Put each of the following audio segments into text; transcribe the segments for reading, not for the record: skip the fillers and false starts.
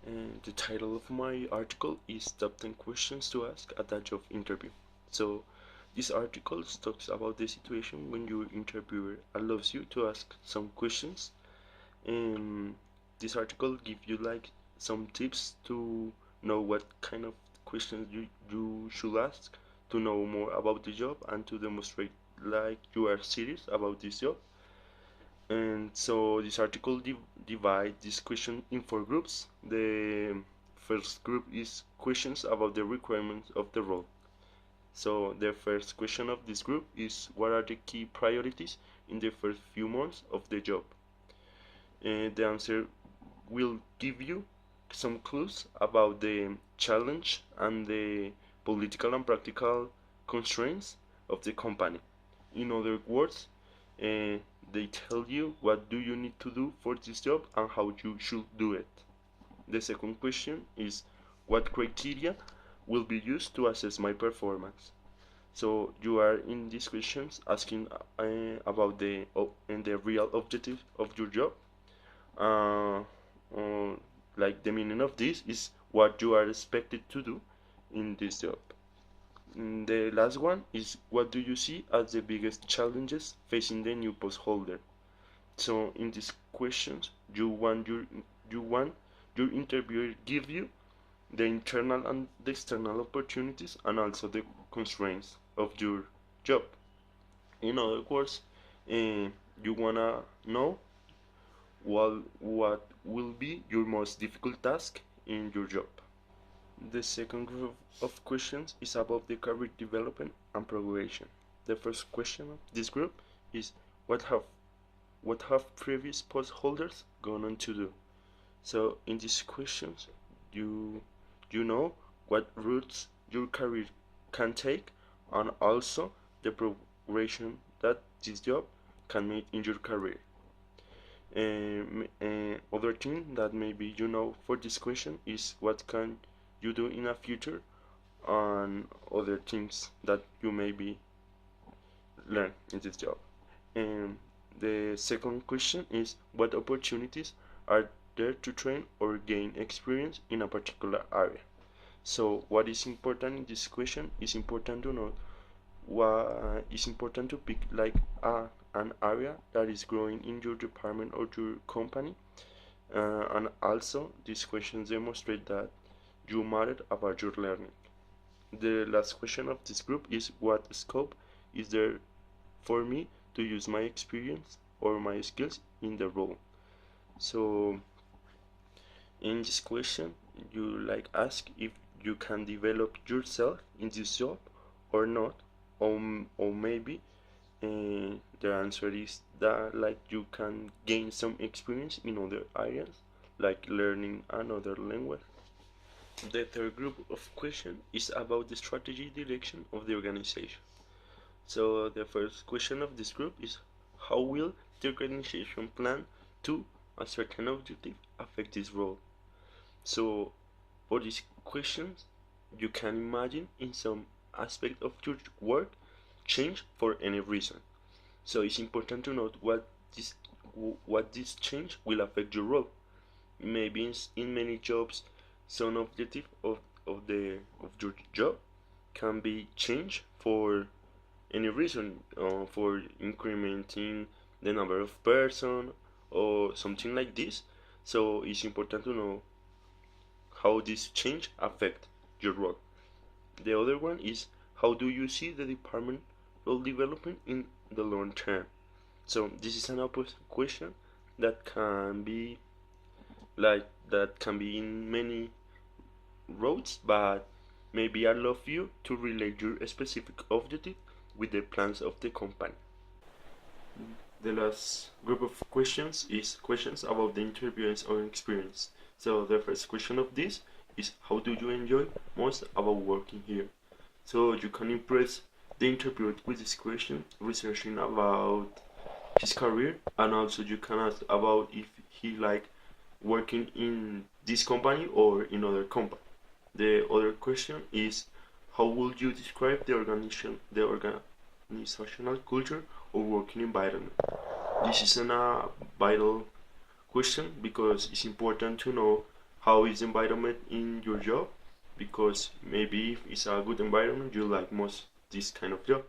And the title of my article is Top 10 Questions to Ask at a Job Interview. So, this article talks about the situation when your interviewer allows you to ask some questions. And this article gives you like some tips to know what kind of questions you should ask to know more about the job and to demonstrate like you are serious about this job. And so this article divide this question in four groups. The first group is questions about the requirements of the role. So the first question of this group is what are the key priorities in the first few months of the job? And the answer will give you some clues about the challenge and the political and practical constraints of the company. In other words, uh, they tell you what do you need to do for this job and how you should do it. The second question is what criteria will be used to assess my performance. So you are in these questions asking about and the real objective of your job. Uh, uh, like the meaning of this is what you are expected to do in this job. The last one is what do you see as the biggest challenges facing the new post holder? So in these questions, you want your interviewer give you the internal and the external opportunities and also the constraints of your job. In other words, you wanna know what will be your most difficult task in your job. The second group of questions is about the career development and progression. The first question of this group is what have what have previous post holders gone on to do? So in these questions, you you know what routes your career can take, and also the progression that this job can make in your career. Other thing that maybe you know for this question is what can you do in the future, and other things that you maybe learn in this job. And the second question is what opportunities are there to train or gain experience in a particular area. So what is important in this question is important to know what is important to pick like an area that is growing in your department or your company, and also these questions demonstrate that you matter about your learning. The last question of this group is what scope is there for me to use my experience or my skills in the role. So in this question, you like ask if you can develop yourself in this job or not, or maybe the answer is that like you can gain some experience in other areas, like learning another language. The third group of questions is about the strategy direction of the organization. So the first question of this group is how will the organization plan to a certain objective affect this role? So for these questions, you can imagine in some aspect of your work change for any reason. So it's important to note what this change will affect your role. Maybe in many jobs, some objective of your job can be changed for any reason, for incrementing the number of person or something like this. So it's important to know how this change affect your role. The other one is how do you see the department role development in the long term? So this is an opposite question that can be in many roads, but maybe allow you to relate your specific objective with the plans of the company. The last group of questions is questions about the interviewer's own experience. So the first question of this is how do you enjoy most about working here? So you can impress the interviewer with this question, researching about his career, and also you can ask about if he like working in this company or in other company. The other question is how would you describe the organizational culture or working environment? This is a vital question because it's important to know how is the environment in your job, because maybe if it's a good environment, you like most this kind of job.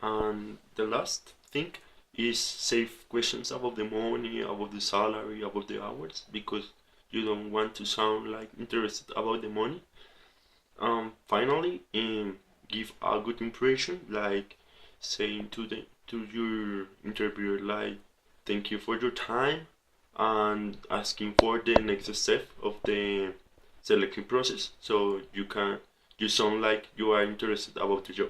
And the last thing is save questions about the money, about the salary, about the hours, because you don't want to sound like interested about the money. Finally, give a good impression, like saying to your interviewer like thank you for your time, and asking for the next step of the selection process, so you sound like you are interested about the job.